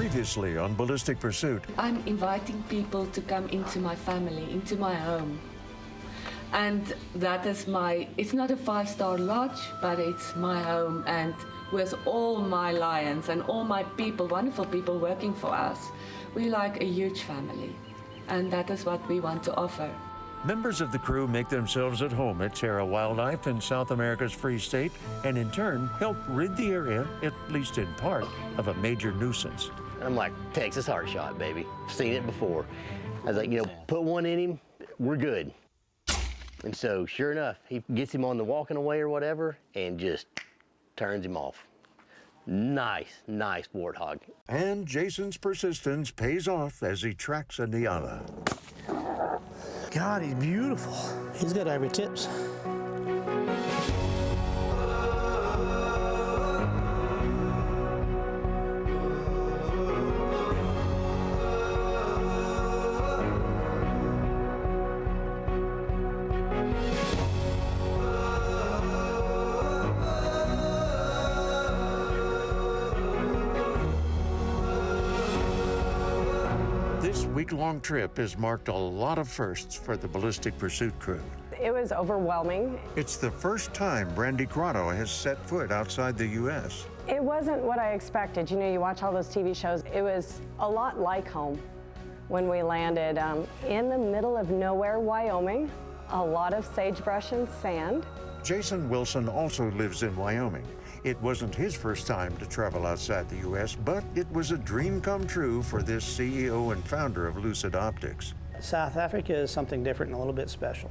Previously on Ballistic Pursuit. I'm inviting people to come into my family, into my home. And that is it's not a 5-star lodge, but it's my home. And with all my lions and all my people, wonderful people working for us, we're like a huge family. And that is what we want to offer. Members of the crew make themselves at home at Terra Wildlife in South America's Free State, and in turn help rid the area, at least in part, of a major nuisance. I'm like, Texas heart shot, baby. Seen it before. I was like, put one in him, we're good. And so, sure enough, he gets him on the walking away or whatever, and just turns him off. Nice warthog. And Jason's persistence pays off as he tracks a Niala. God, he's beautiful. He's got ivory tips. This week-long trip has marked a lot of firsts for the Ballistic Pursuit crew. It was overwhelming. It's the first time Brandy Grotto has set foot outside the U.S. It wasn't what I expected. You watch all those TV shows. It was a lot like home when we landed in the middle of nowhere, Wyoming, a lot of sagebrush and sand. Jason Wilson also lives in Wyoming. It wasn't his first time to travel outside the U.S., but it was a dream come true for this CEO and founder of Lucid Optics. South Africa is something different and a little bit special.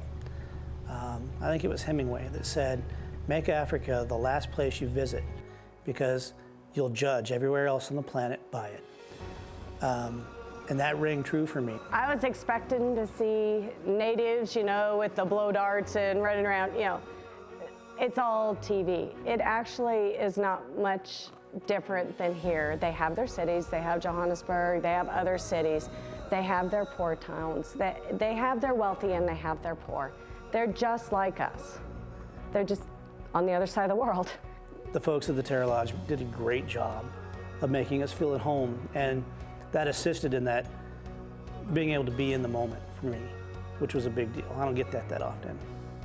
I think it was Hemingway that said, make Africa the last place you visit because you'll judge everywhere else on the planet by it. And that rang true for me. I was expecting to see natives, with the blow darts and running around, It's all TV. It actually is not much different than here. They have their cities, they have Johannesburg, they have other cities, they have their poor towns, they have their wealthy and they have their poor. They're just like us. They're just on the other side of the world. The folks at the Terra Lodge did a great job of making us feel at home, and that assisted in that being able to be in the moment for me, which was a big deal. I don't get that often.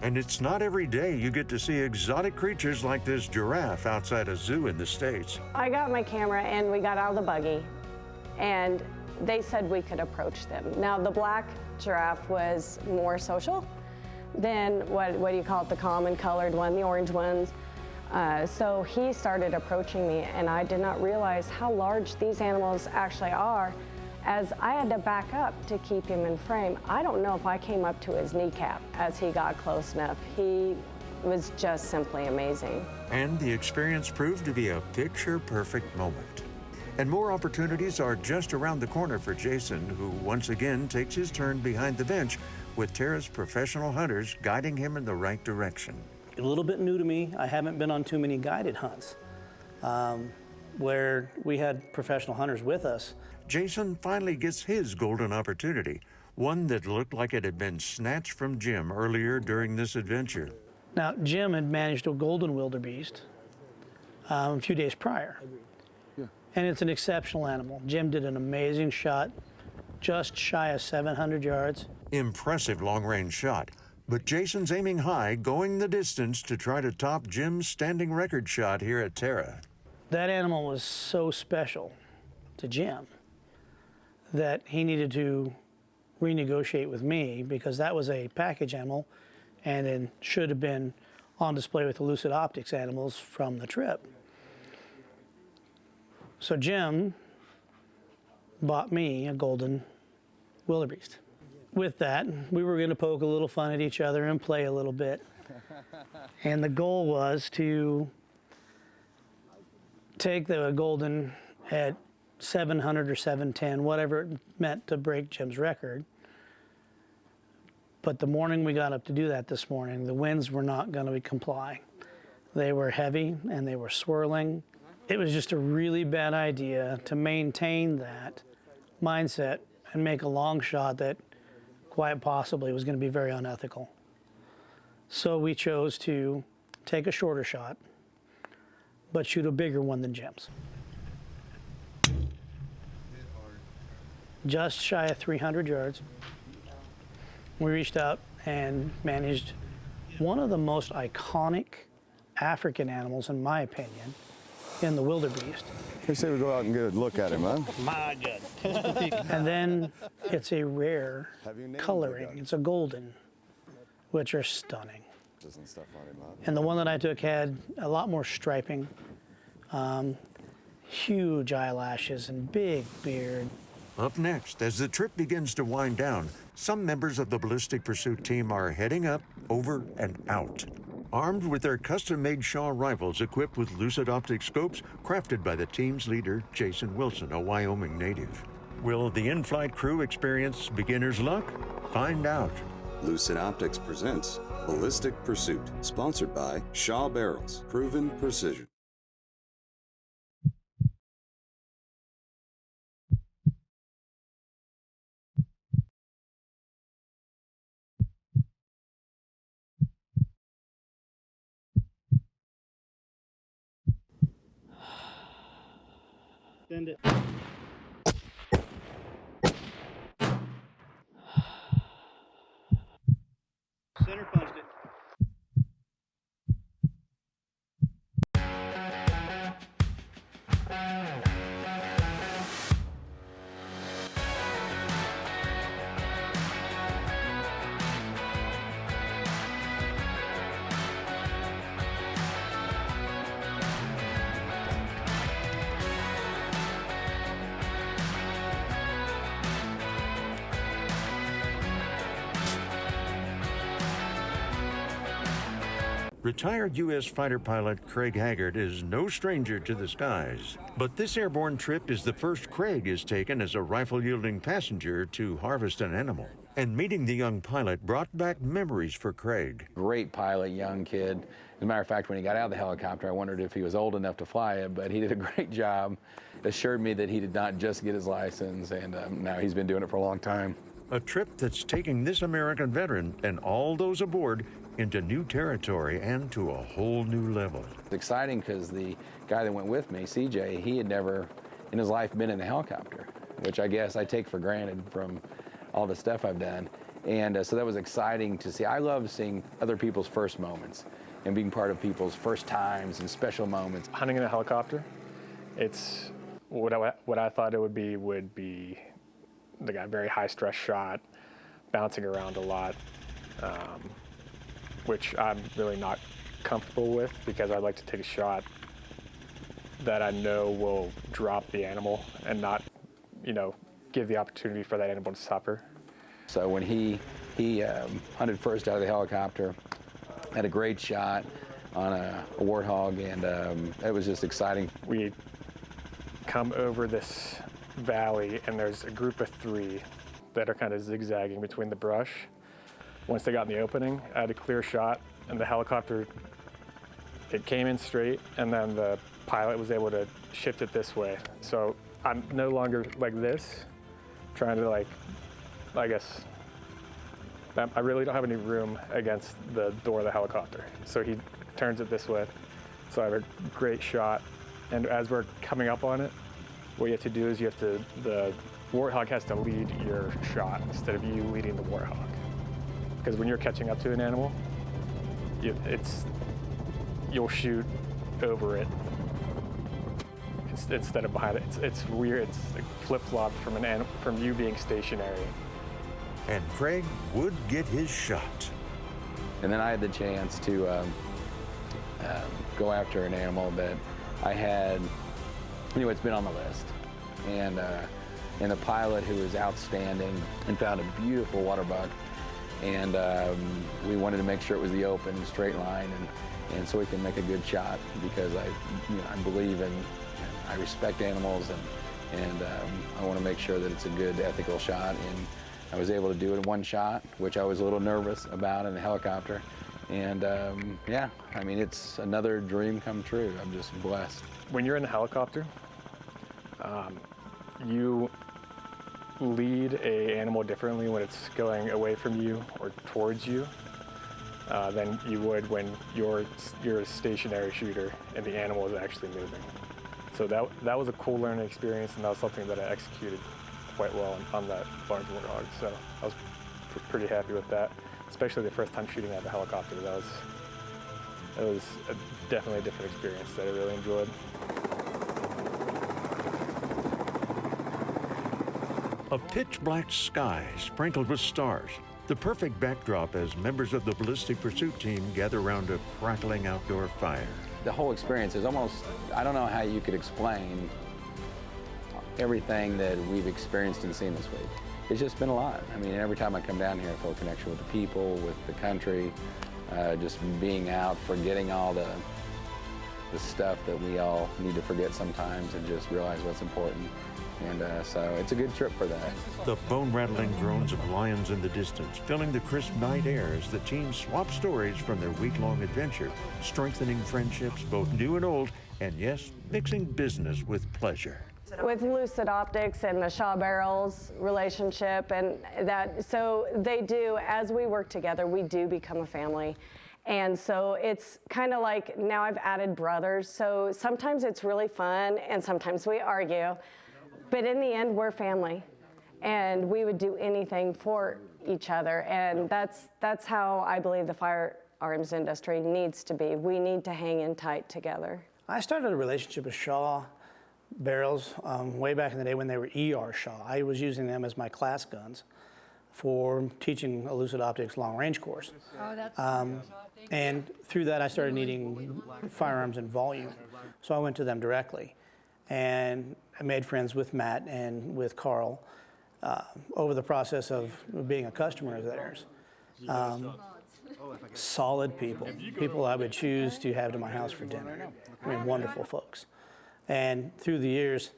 And it's not every day you get to see exotic creatures like this giraffe outside a zoo in the States. I got my camera and we got out of the buggy and they said we could approach them. Now the black giraffe was more social than what do you call it, the common colored one, the orange ones. So he started approaching me and I did not realize how large these animals actually are, as I had to back up to keep him in frame. I don't know if I came up to his kneecap as he got close enough. He was just simply amazing. And the experience proved to be a picture-perfect moment. And more opportunities are just around the corner for Jason, who once again takes his turn behind the bench with Terra's professional hunters guiding him in the right direction. A little bit new to me. I haven't been on too many guided hunts where we had professional hunters with us. Jason finally gets his golden opportunity, one that looked like it had been snatched from Jim earlier during this adventure. Now, Jim had managed a golden wildebeest a few days prior, and it's an exceptional animal. Jim did an amazing shot, just shy of 700 yards. Impressive long-range shot, but Jason's aiming high, going the distance to try to top Jim's standing record shot here at Terra. That animal was so special to Jim that he needed to renegotiate with me because that was a package animal and it should have been on display with the Lucid Optics animals from the trip. So Jim bought me a golden wildebeest. With that, we were going to poke a little fun at each other and play a little bit. And the goal was to take the golden at 700 or 710, whatever it meant to break Jim's record. But the morning we got up to do that this morning, the winds were not going to comply. They were heavy and they were swirling. It was just a really bad idea to maintain that mindset and make a long shot that quite possibly was going to be very unethical. So we chose to take a shorter shot, but shoot a bigger one than Jim's. just shy of 300 yards. We reached out and managed one of the most iconic African animals, in my opinion, in the wildebeest. They say we go out and get a look at him, huh? My good. And then it's a rare coloring. It's a golden, which are stunning. And the one that I took had a lot more striping, huge eyelashes and big beard. Up next, as the trip begins to wind down, some members of the Ballistic Pursuit team are heading up, over, and out. Armed with their custom-made Shaw rifles equipped with Lucid optic scopes crafted by the team's leader, Jason Wilson, a Wyoming native. Will the in-flight crew experience beginner's luck? Find out. Lucid Optics presents Ballistic Pursuit, sponsored by Shaw Barrels, proven precision. Send it. Center punched it. Retired U.S. fighter pilot Craig Haggard is no stranger to the skies. But this airborne trip is the first Craig is taken as a rifle-yielding passenger to harvest an animal. And meeting the young pilot brought back memories for Craig. Great pilot, young kid. As a matter of fact, when he got out of the helicopter, I wondered if he was old enough to fly it, but he did a great job. Assured me that he did not just get his license, and now he's been doing it for a long time. A trip that's taking this American veteran and all those aboard into new territory and to a whole new level. It's exciting because the guy that went with me, CJ, he had never in his life been in a helicopter, which I guess I take for granted from all the stuff I've done. And so that was exciting to see. I love seeing other people's first moments and being part of people's first times and special moments. Hunting in a helicopter, it's what I thought it would be like a very high stress shot, bouncing around a lot, which I'm really not comfortable with because I'd like to take a shot that I know will drop the animal and not, give the opportunity for that animal to suffer. So when he hunted first out of the helicopter, had a great shot on a warthog, and it was just exciting. We come over this valley, and there's a group of 3 that are kind of zigzagging between the brush. Once they got in the opening, I had a clear shot, and the helicopter, it came in straight, and then the pilot was able to shift it this way. So I'm no longer like this, trying to I really don't have any room against the door of the helicopter. So he turns it this way. So I have a great shot. And as we're coming up on it, what you have to do is the warthog has to lead your shot instead of you leading the warthog. Because when you're catching up to an animal, you'll shoot over it instead of behind it. It's weird. It's like flip-flop from you being stationary. And Craig would get his shot. And then I had the chance to go after an animal that I had, it's been on the list. And the pilot, who was outstanding, and found a beautiful water buck. And we wanted to make sure it was the open, straight line, and so we can make a good shot, because I believe in, I respect animals, and I want to make sure that it's a good, ethical shot. And I was able to do it in one shot, which I was a little nervous about in the helicopter. And it's another dream come true. I'm just blessed. When you're in the helicopter, you lead a animal differently when it's going away from you or towards you than you would when you're a stationary shooter and the animal is actually moving. So that was a cool learning experience, and that was something that I executed quite well on that large warthog. So I was pretty happy with that, especially the first time shooting out of a helicopter. That was definitely a different experience that I really enjoyed. A pitch black sky sprinkled with stars. The perfect backdrop as members of the Ballistic Pursuit team gather around a crackling outdoor fire. The whole experience is almost, I don't know how you could explain everything that we've experienced and seen this week. It's just been a lot. I mean, every time I come down here, I feel a connection with the people, with the country, just being out, forgetting all the stuff that we all need to forget sometimes and just realize what's important. And so it's a good trip for that. The bone-rattling groans of lions in the distance, filling the crisp night air as the team swap stories from their week-long adventure, strengthening friendships, both new and old, and yes, mixing business with pleasure. With Lucid Optics and the Shaw Barrels relationship, and that, so they do, as we work together, we do become a family. And so it's kind of like, now I've added brothers, so sometimes it's really fun and sometimes we argue. But in the end, we're family, and we would do anything for each other, and that's how I believe the firearms industry needs to be. We need to hang in tight together. I started a relationship with Shaw Barrels way back in the day when they were ER Shaw. I was using them as my class guns for teaching a Lucid Optics long-range course. Oh, that's and through that, I started needing firearms in volume, so I went to them directly. And I made friends with Matt and with Carl over the process of being a customer of theirs. Solid people I would choose to have to my house for dinner. I mean, wonderful folks. And through the years,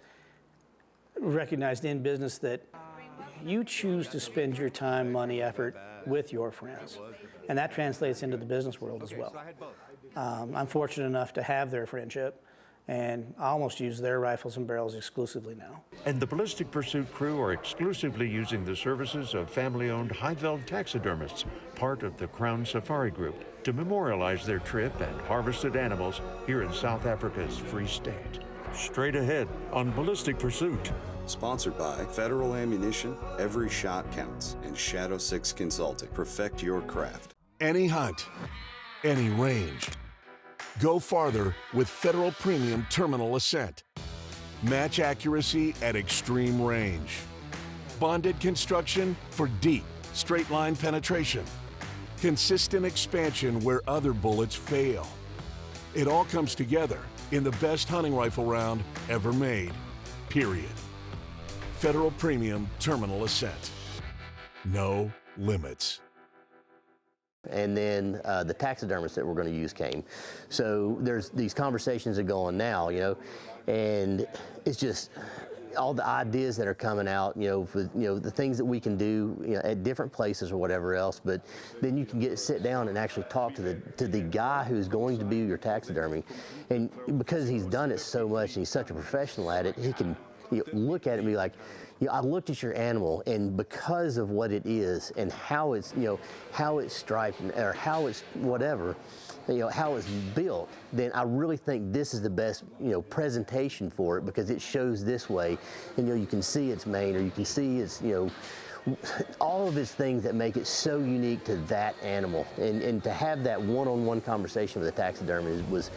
recognized in business that you choose to spend your time, money, effort with your friends. And that translates into the business world as well. I'm fortunate enough to have their friendship, and I almost use their rifles and barrels exclusively now. And the Ballistic Pursuit crew are exclusively using the services of family-owned Highveld taxidermists, part of the Crown Safari Group, to memorialize their trip and harvested animals here in South Africa's Free State. Straight ahead on Ballistic Pursuit. Sponsored by Federal Ammunition, Every Shot Counts, and Shadow 6 Consulting. Perfect your craft. Any hunt, any range. Go farther with Federal Premium Terminal Ascent. Match accuracy at extreme range. Bonded construction for deep, straight line penetration. Consistent expansion where other bullets fail. It all comes together in the best hunting rifle round ever made, period. Federal Premium Terminal Ascent. No limits. And then the taxidermist that we're going to use came. So there's these conversations that go on now, you know, and it's just all the ideas that are coming out, you know, with, you know, the things that we can do, you know, at different places or whatever else. But then you can sit down and actually talk to the guy who's going to be your taxidermy, and because he's done it so much and he's such a professional at it, he can look at it and be like, you know, I looked at your animal, and because of what it is and how it's, you know, how it's striped or how it's whatever, you know, how it's built, then I really think this is the best, you know, presentation for it, because it shows this way, and, you know, you can see its mane, or you can see its, you know, all of its things that make it so unique to that animal. And to have that one-on-one conversation with a taxidermist was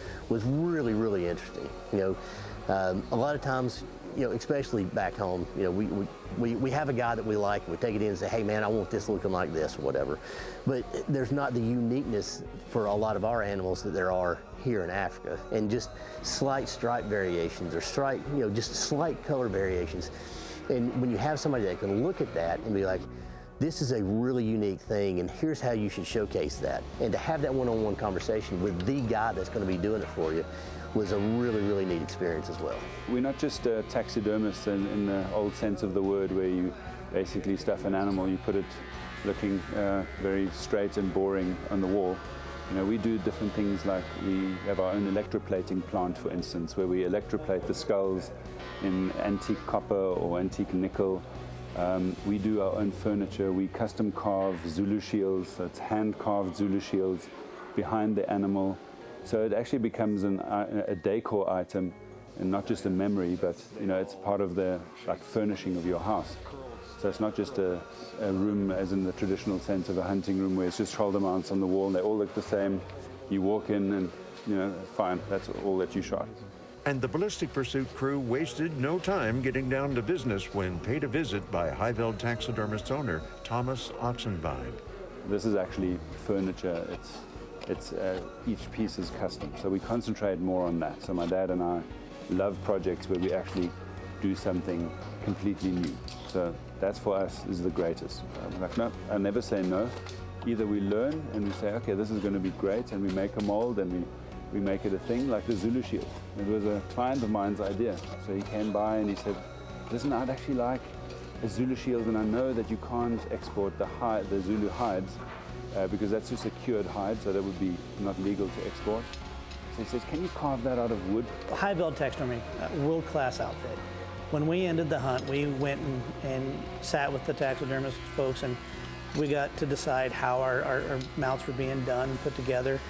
really, really interesting. You know, a lot of times, you know, especially back home, you know, we have a guy that we like, and we take it in and say, hey man, I want this looking like this or whatever. But there's not the uniqueness for a lot of our animals that there are here in Africa, and just slight stripe variations or slight, you know, just slight color variations. And when you have somebody that can look at that and be like, this is a really unique thing, and here's how you should showcase that. And to have that one-on-one conversation with the guy that's going to be doing it for you was a really, really neat experience as well. We're not just taxidermists in the old sense of the word, where you basically stuff an animal, you put it looking very straight and boring on the wall. You know, we do different things, like we have our own electroplating plant, for instance, where we electroplate the skulls in antique copper or antique nickel. We do our own furniture. We custom carve Zulu shields, so it's hand-carved Zulu shields behind the animal. So it actually becomes a decor item, and not just a memory, but, you know, it's part of the furnishing of your house. So it's not just a room as in the traditional sense of a hunting room where it's just shoulder mounts on the wall and they all look the same. You walk in and, you know, fine, that's all that you shot. And the Ballistic Pursuit crew wasted no time getting down to business when paid a visit by Highveld taxidermist owner Thomas Oxenvine. This is actually furniture. Each piece is custom, so we concentrate more on that. So my dad and I love projects where we actually do something completely new. So that's for us is the greatest. I'm like, no, I never say no. Either we learn and we say, okay, this is going to be great, and we make a mold and we make it a thing, like the Zulu shield. It was a client of mine's idea. So he came by and he said, listen, I'd actually like a Zulu shield, and I know that you can't export the Zulu hides because that's just a cured hide, so that would be not legal to export. So he says, can you carve that out of wood? Highveld Taxidermy, world-class outfit. When we ended the hunt, we went and sat with the taxidermist folks, and we got to decide how our mounts were being done, put together,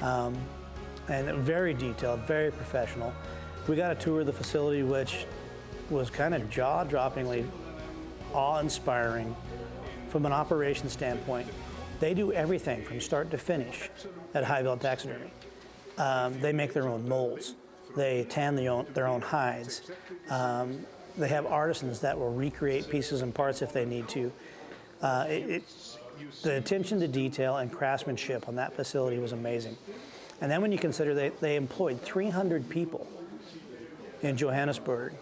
and very detailed, very professional. We got a tour of the facility, which was kind of jaw-droppingly awe-inspiring from an operations standpoint. They do everything from start to finish at Highveld Taxidermy. They make their own molds. They tan their own hides. They have artisans that will recreate pieces and parts if they need to. The attention to detail and craftsmanship on that facility was amazing. And then when you consider they employed 300 people in Johannesburg,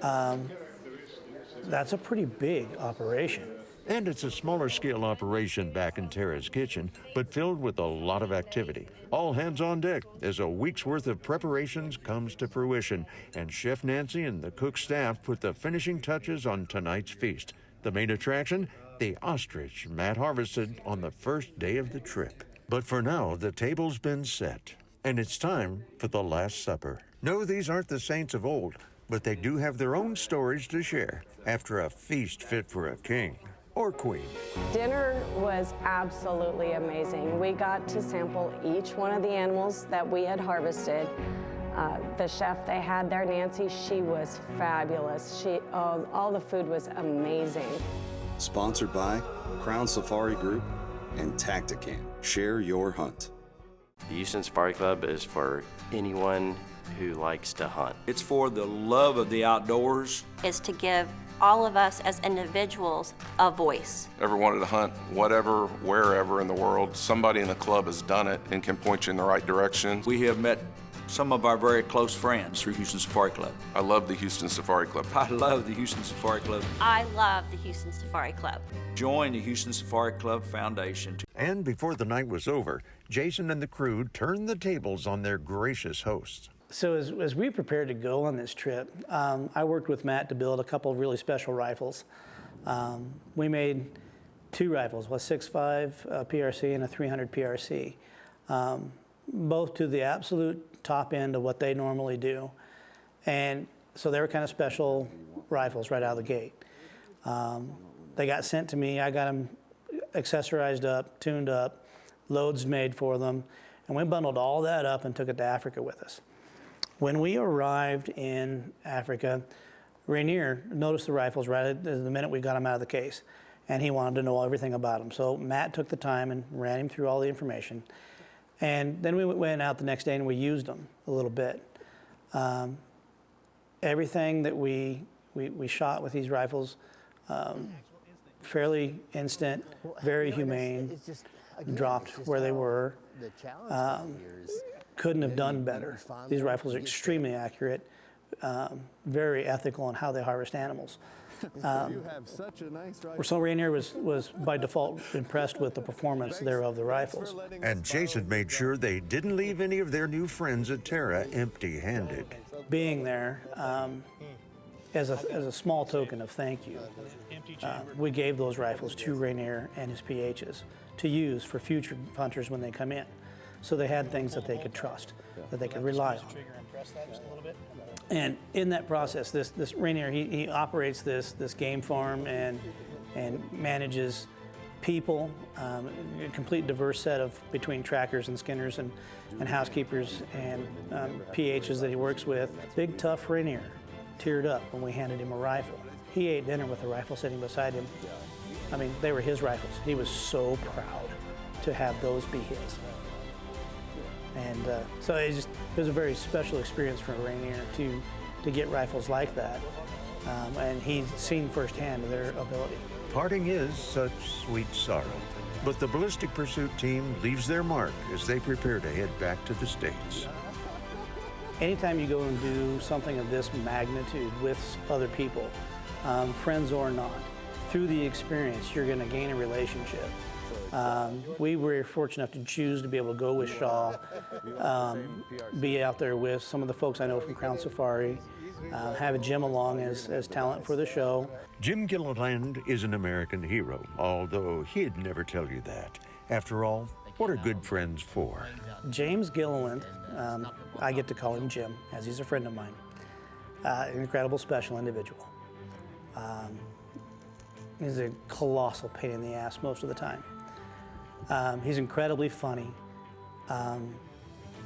that's a pretty big operation. And it's a smaller scale operation back in Tara's kitchen, but filled with a lot of activity. All hands on deck as a week's worth of preparations comes to fruition, and Chef Nancy and the cook staff put the finishing touches on tonight's feast. The main attraction, the ostrich Matt harvested on the first day of the trip. But for now, the table's been set, and it's time for the Last Supper. No, these aren't the saints of old, but they do have their own stories to share after a feast fit for a king or queen. Dinner was absolutely amazing. We got to sample each one of the animals that we had harvested. The chef they had there, Nancy, she was fabulous. All the food was amazing. Sponsored by Crown Safari Group and Tacticam. Share your hunt. The Houston Safari Club is for anyone who likes to hunt. It's for the love of the outdoors. It's to give all of us as individuals a voice. Ever wanted to hunt whatever, wherever in the world, somebody in the club has done it and can point you in the right direction. We have met some of our very close friends through Houston Safari Club. I love the Houston Safari Club. I love the Houston Safari Club. I love the Houston Safari Club. Join the Houston Safari Club Foundation. And before the night was over, Jason and the crew turned the tables on their gracious hosts. So as we prepared to go on this trip, I worked with Matt to build a couple of really special rifles. We made 2 rifles, a 6.5 PRC and a 300 PRC, both to the absolute top end of what they normally do. And so they were kind of special rifles right out of the gate. They got sent to me. I got them accessorized up, tuned up, loads made for them, and we bundled all that up and took it to Africa with us. When we arrived in Africa, Rainier noticed the rifles right the minute we got them out of the case, and he wanted to know everything about them. So Matt took the time and ran him through all the information. And then we went out the next day and we used them a little bit. Everything that we shot with these rifles, fairly instant, very humane, dropped where they were. Couldn't have done better. These rifles are extremely accurate, very ethical in how they harvest animals. So Rainier was by default impressed with the performance there of the rifles. And Jason made sure they didn't leave any of their new friends at Tara empty-handed. Being there, as a small token of thank you, we gave those rifles to Rainier and his PHs to use for future hunters when they come in. So they had things that they could trust, that they could rely on. And in that process, this Rainier, he operates this game farm and manages people, a complete diverse set of between trackers and skinners and housekeepers and PHs that he works with. Big tough Rainier teared up when we handed him a rifle. He ate dinner with a rifle sitting beside him. I mean, they were his rifles. He was so proud to have those be his. And so it was a very special experience for Rainier to get rifles like that. And he's seen firsthand their ability. Parting is such sweet sorrow, but the Ballistic Pursuit team leaves their mark as they prepare to head back to the States. Anytime you go and do something of this magnitude with other people, friends or not, through the experience, you're going to gain a relationship. We were fortunate enough to choose to be able to go with Shaw, be out there with some of the folks I know from Crown Safari, have Jim along as talent for the show. Jim Gilliland is an American hero, although he'd never tell you that. After all, what are good friends for? James Gilliland, I get to call him Jim, as he's a friend of mine. An incredible, special individual. He's a colossal pain in the ass most of the time. He's incredibly funny,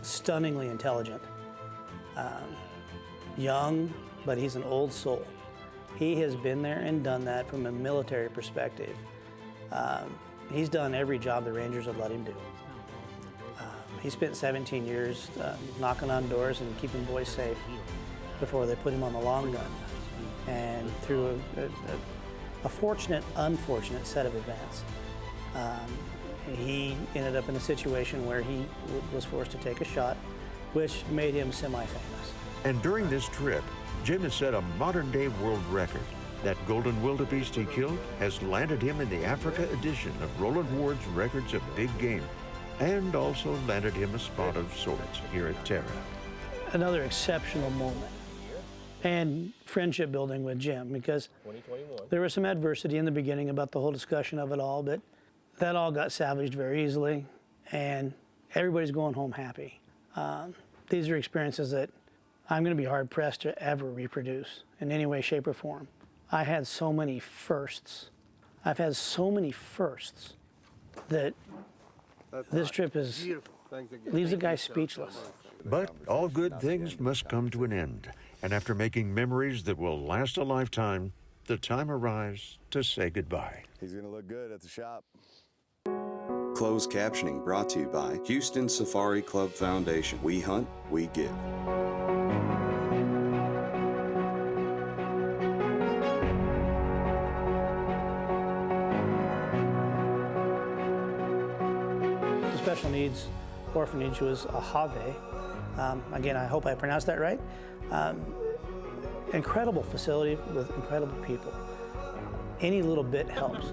stunningly intelligent, young, but he's an old soul. He has been there and done that from a military perspective. He's done every job the Rangers have let him do. He spent 17 years knocking on doors and keeping boys safe before they put him on the long gun. And through a fortunate, unfortunate set of events, he ended up in a situation where he was forced to take a shot, which made him semi-famous. And during this trip, Jim has set a modern-day world record. That golden wildebeest he killed has landed him in the Africa edition of Roland Ward's Records of Big Game, and also landed him a spot of sorts here at Terra. Another exceptional moment, and friendship building with Jim, because there was some adversity in the beginning about the whole discussion of it all, but that all got salvaged very easily, and everybody's going home happy. These are experiences that I'm going to be hard-pressed to ever reproduce in any way, shape, or form. I had so many firsts. I've had so many firsts that this trip leaves a guy speechless. But all good things must come to an end. And after making memories that will last a lifetime, the time arrives to say goodbye. He's going to look good at the shop. Closed captioning brought to you by Houston Safari Club Foundation. We hunt, we give. The special needs orphanage was a Have. Again, I hope I pronounced that right. Incredible facility with incredible people. Any little bit helps.